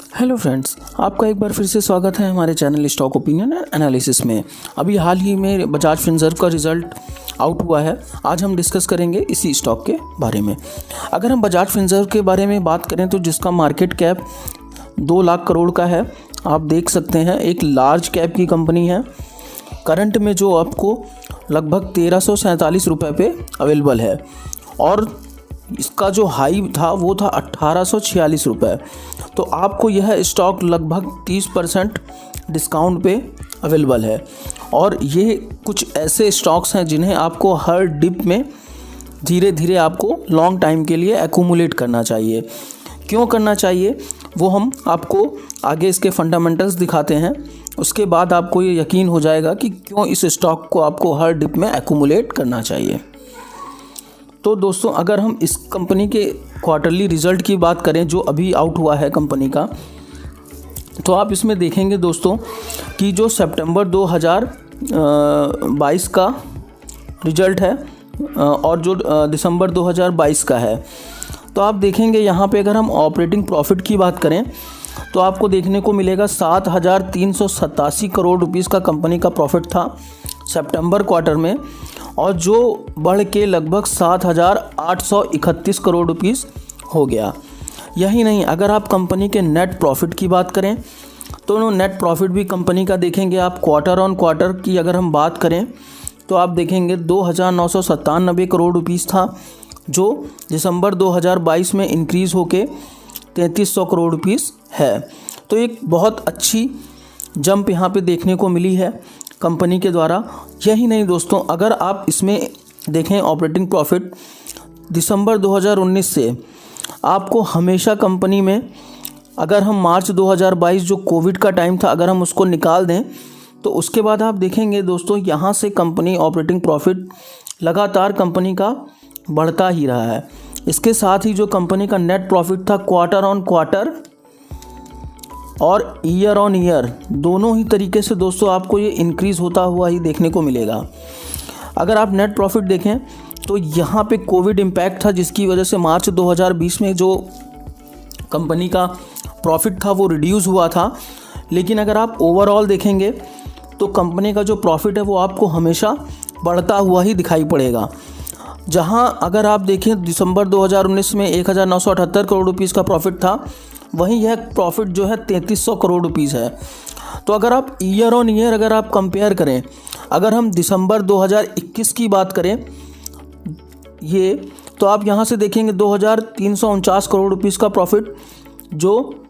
Hello friends, आपका एक बार फिर से स्वागत है हमारे channel stock opinion and analysis में। अभी हाल ही में बजाज फिनसर्व का रिज़ल्ट आउट हुआ है। आज हम डिस्कस करेंगे इसी स्टॉक के बारे में। अगर हम बजाज फिनसर्व के बारे में बात करें तो जिसका मार्केट कैप 2 लाख करोड़ का है, आप देख सकते हैं एक लार्ज कैप की कंपनी है। करंट में जो आपको लगभग 1347 रुपये पे अवेलेबल है और इसका जो हाई था वो था 1846 रुपये। तो आपको यह स्टॉक लगभग 30% डिस्काउंट पे अवेलेबल है और ये कुछ ऐसे स्टॉक्स हैं जिन्हें आपको हर डिप में धीरे धीरे आपको लॉन्ग टाइम के लिए एक्यूमुलेट करना चाहिए। क्यों करना चाहिए वो हम आपको आगे इसके फंडामेंटल्स दिखाते हैं, उसके बाद आपको ये यकीन हो जाएगा कि क्यों इस स्टॉक को आपको हर डिप में एक्यूमुलेट करना चाहिए। तो दोस्तों, अगर हम इस कंपनी के क्वार्टरली रिज़ल्ट की बात करें जो अभी आउट हुआ है कंपनी का, तो आप इसमें देखेंगे दोस्तों कि जो सितंबर 2022 का रिज़ल्ट है और जो दिसंबर 2022 का है, तो आप देखेंगे यहाँ पे अगर हम ऑपरेटिंग प्रॉफिट की बात करें तो आपको देखने को मिलेगा 7,387 करोड़ रुपीज़ का कंपनी का प्रॉफिट था सितंबर क्वार्टर में, और जो बढ़ के लगभग 7,831 करोड़ रुपीज़ हो गया। यही नहीं, अगर आप कंपनी के नेट प्रॉफिट की बात करें तो नेट प्रॉफिट भी कंपनी का देखेंगे आप क्वार्टर ऑन क्वार्टर की अगर हम बात करें तो आप देखेंगे 2,997 करोड़ रुपीज़ था, जो दिसंबर 2022 में इंक्रीज़ होके 3,300 करोड़ रुपीज़ है। तो एक बहुत अच्छी जंप यहाँ पे देखने को मिली है कंपनी के द्वारा। यही नहीं दोस्तों, अगर आप इसमें देखें ऑपरेटिंग प्रॉफिट दिसंबर 2019 से आपको हमेशा कंपनी में, अगर हम मार्च 2022 जो कोविड का टाइम था अगर हम उसको निकाल दें तो उसके बाद आप देखेंगे दोस्तों यहाँ से कंपनी ऑपरेटिंग प्रॉफिट लगातार कंपनी का बढ़ता ही रहा है। इसके साथ ही जो कंपनी का नेट प्रॉफिट था क्वार्टर ऑन क्वार्टर और ईयर ऑन ईयर दोनों ही तरीके से दोस्तों आपको ये इंक्रीज़ होता हुआ ही देखने को मिलेगा। अगर आप नेट प्रॉफिट देखें तो यहाँ पे कोविड इम्पैक्ट था जिसकी वजह से मार्च 2020 में जो कंपनी का प्रॉफिट था वो रिड्यूस हुआ था, लेकिन अगर आप ओवरऑल देखेंगे तो कंपनी का जो प्रॉफिट है वो आपको हमेशा बढ़ता हुआ ही दिखाई पड़ेगा। जहाँ अगर आप देखें दिसंबर 2019 में 1,978 करोड़ रुपीज़ का प्रॉफिट था, वहीं यह प्रॉफिट जो है 3,300 करोड़ रुपीज़ है। तो अगर आप ईयर ऑन ईयर अगर आप कंपेयर करें, अगर हम दिसंबर 2021 की बात करें ये, तो आप यहाँ से देखेंगे 2,349 करोड़ रुपीज़ का प्रॉफिट, जो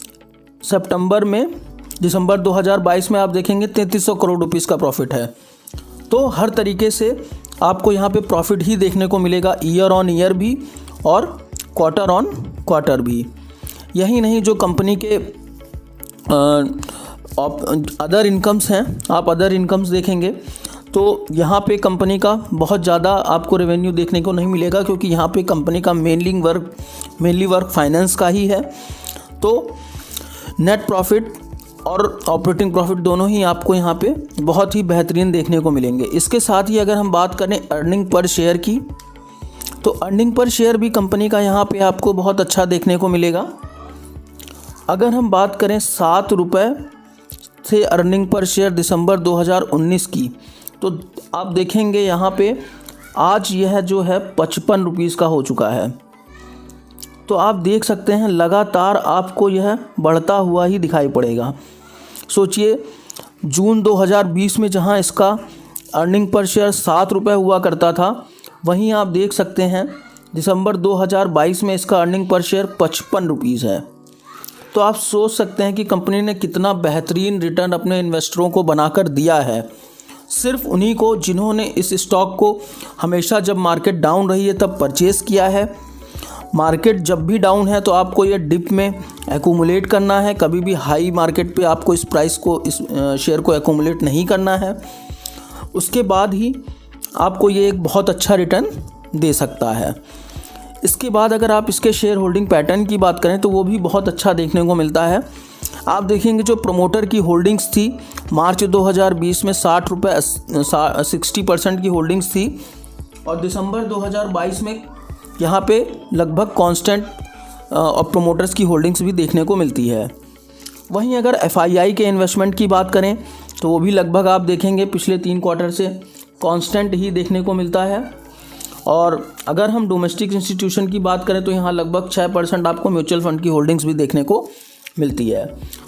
सितंबर में दिसंबर 2022 में आप देखेंगे 3,300 करोड़ रुपीज़ का प्रॉफिट है। तो हर तरीके से आपको यहाँ पे प्रॉफिट ही देखने को मिलेगा, ईयर ऑन ईयर भी और क्वार्टर ऑन क्वार्टर भी। यही नहीं, जो कंपनी के अदर इनकम्स हैं, आप अदर इनकम्स देखेंगे तो यहाँ पे कंपनी का बहुत ज़्यादा आपको रेवेन्यू देखने को नहीं मिलेगा, क्योंकि यहाँ पे कंपनी का मेनली वर्क फाइनेंस का ही है। तो नेट प्रॉफिट और ऑपरेटिंग प्रॉफिट दोनों ही आपको यहाँ पे बहुत ही बेहतरीन देखने को मिलेंगे। इसके साथ ही अगर हम बात करें अर्निंग पर शेयर की, तो अर्निंग पर शेयर भी कंपनी का यहाँ पे आपको बहुत अच्छा देखने को मिलेगा। अगर हम बात करें 7 रुपये से अर्निंग पर शेयर दिसंबर 2019 की, तो आप देखेंगे यहाँ पे आज यह जो है 55 रुपीज़ का हो चुका है। तो आप देख सकते हैं लगातार आपको यह बढ़ता हुआ ही दिखाई पड़ेगा। सोचिए जून 2020 में जहाँ इसका अर्निंग पर शेयर 7 रुपये हुआ करता था, वहीं आप देख सकते हैं दिसंबर 2022 में इसका अर्निंग पर शेयर 55 रुपीज़ है। तो आप सोच सकते हैं कि कंपनी ने कितना बेहतरीन रिटर्न अपने इन्वेस्टरों को बनाकर दिया है। सिर्फ उन्हीं को जिन्होंने इस स्टॉक को हमेशा जब मार्केट डाउन रही है तब परचेज़ किया है। मार्केट जब भी डाउन है तो आपको ये डिप में एक्यूमुलेट करना है, कभी भी हाई मार्केट पे आपको इस प्राइस को, इस शेयर को एक्यूमुलेट नहीं करना है। उसके बाद ही आपको ये एक बहुत अच्छा रिटर्न दे सकता है। इसके बाद अगर आप इसके शेयर होल्डिंग पैटर्न की बात करें तो वो भी बहुत अच्छा देखने को मिलता है। आप देखेंगे जो प्रमोटर की होल्डिंग्स थी मार्च 2020 में 60% की होल्डिंग्स थी और दिसंबर 2022 में यहाँ पे लगभग कांस्टेंट और प्रोमोटर्स की होल्डिंग्स भी देखने को मिलती है। वहीं अगर FII के इन्वेस्टमेंट की बात करें तो वो भी लगभग आप देखेंगे पिछले 3 क्वार्टर से कांस्टेंट ही देखने को मिलता है। और अगर हम डोमेस्टिक इंस्टीट्यूशन की बात करें तो यहाँ लगभग 6% आपको म्यूचुअल फंड की होल्डिंग्स भी देखने को मिलती है।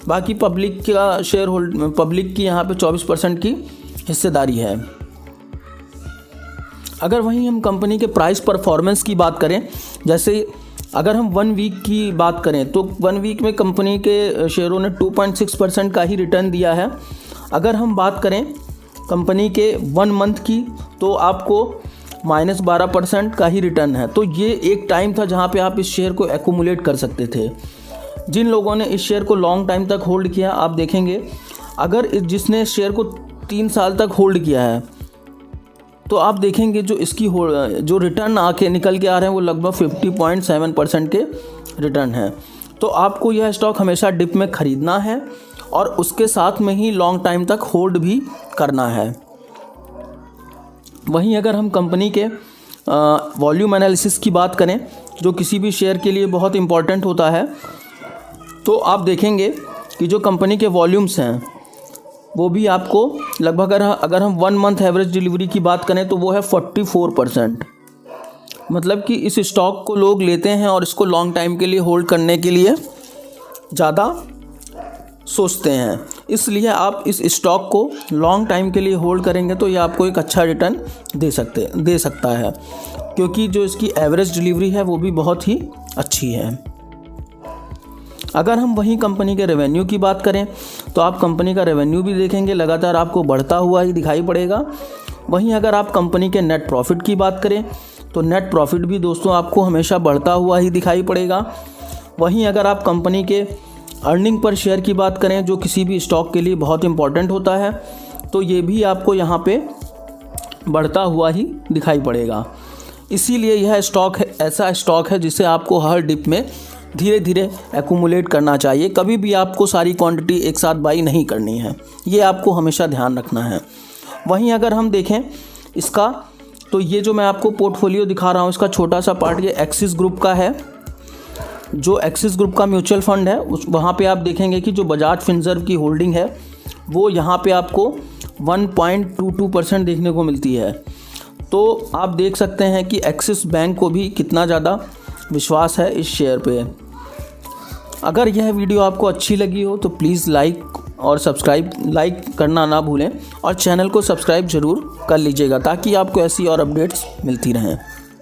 बाकी पब्लिक का शेयर होल्ड पब्लिक की यहाँ पे 24% की हिस्सेदारी है। अगर वहीं हम कंपनी के प्राइस परफॉर्मेंस की बात करें, जैसे अगर हम 1 वीक की बात करें तो 1 वीक में कंपनी के शेयरों ने 2.6% का ही रिटर्न दिया है। अगर हम बात करें कंपनी के 1 मंथ की तो आपको -12% का ही रिटर्न है। तो ये एक टाइम था जहाँ पे आप इस शेयर को एक्यूमुलेट कर सकते थे। जिन लोगों ने इस शेयर को लॉन्ग टाइम तक होल्ड किया, आप देखेंगे अगर जिसने शेयर को 3 साल तक होल्ड किया है तो आप देखेंगे जो इसकी जो रिटर्न आके निकल के आ रहे हैं वो लगभग 50.7% के रिटर्न है। तो आपको यह स्टॉक हमेशा डिप में ख़रीदना है और उसके साथ में ही लॉन्ग टाइम तक होल्ड भी करना है। वहीं अगर हम कंपनी के वॉल्यूम एनालिसिस की बात करें जो किसी भी शेयर के लिए बहुत इम्पॉर्टेंट होता है, तो आप देखेंगे कि जो कंपनी के वॉल्यूम्स हैं वो भी आपको लगभग अगर हम 1 मंथ एवरेज डिलीवरी की बात करें तो वो है 44%। मतलब कि इस स्टॉक को लोग लेते हैं और इसको लॉन्ग टाइम के लिए होल्ड करने के लिए ज़्यादा सोचते हैं। इसलिए आप इस स्टॉक को लॉन्ग टाइम के लिए होल्ड करेंगे तो ये आपको एक अच्छा रिटर्न दे सकता है, क्योंकि जो इसकी एवरेज डिलीवरी है वो भी बहुत ही अच्छी है। अगर हम वहीं कंपनी के रेवेन्यू की बात करें तो आप कंपनी का रेवेन्यू भी देखेंगे लगातार आपको बढ़ता हुआ ही दिखाई पड़ेगा। वहीं अगर आप कंपनी के नेट प्रॉफिट की बात करें तो नेट प्रॉफिट भी दोस्तों आपको हमेशा बढ़ता हुआ ही दिखाई पड़ेगा। वहीं अगर आप कंपनी के अर्निंग पर शेयर की बात करें जो किसी भी स्टॉक के लिए बहुत इंपॉर्टेंट होता है, तो ये भी आपको यहाँ पे बढ़ता हुआ ही दिखाई पड़ेगा। इसीलिए यह स्टॉक ऐसा स्टॉक है जिसे आपको हर डिप में धीरे धीरे एक्यूमुलेट करना चाहिए। कभी भी आपको सारी क्वांटिटी एक साथ बाई नहीं करनी है, ये आपको हमेशा ध्यान रखना है। वहीं अगर हम देखें इसका, तो ये जो मैं आपको पोर्टफोलियो दिखा रहा हूँ इसका छोटा सा पार्ट ये एक्सिस ग्रुप का है। जो एक्सिस ग्रुप का म्यूचुअल फंड है वहाँ पे आप देखेंगे कि जो बजाज फिनसर्व की होल्डिंग है वो यहाँ पे आपको 1.22% देखने को मिलती है। तो आप देख सकते हैं कि एक्सिस बैंक को भी कितना ज़्यादा विश्वास है इस शेयर पे। अगर यह वीडियो आपको अच्छी लगी हो तो प्लीज़ लाइक करना ना भूलें और चैनल को सब्सक्राइब ज़रूर कर लीजिएगा ताकि आपको ऐसी और अपडेट्स मिलती रहें।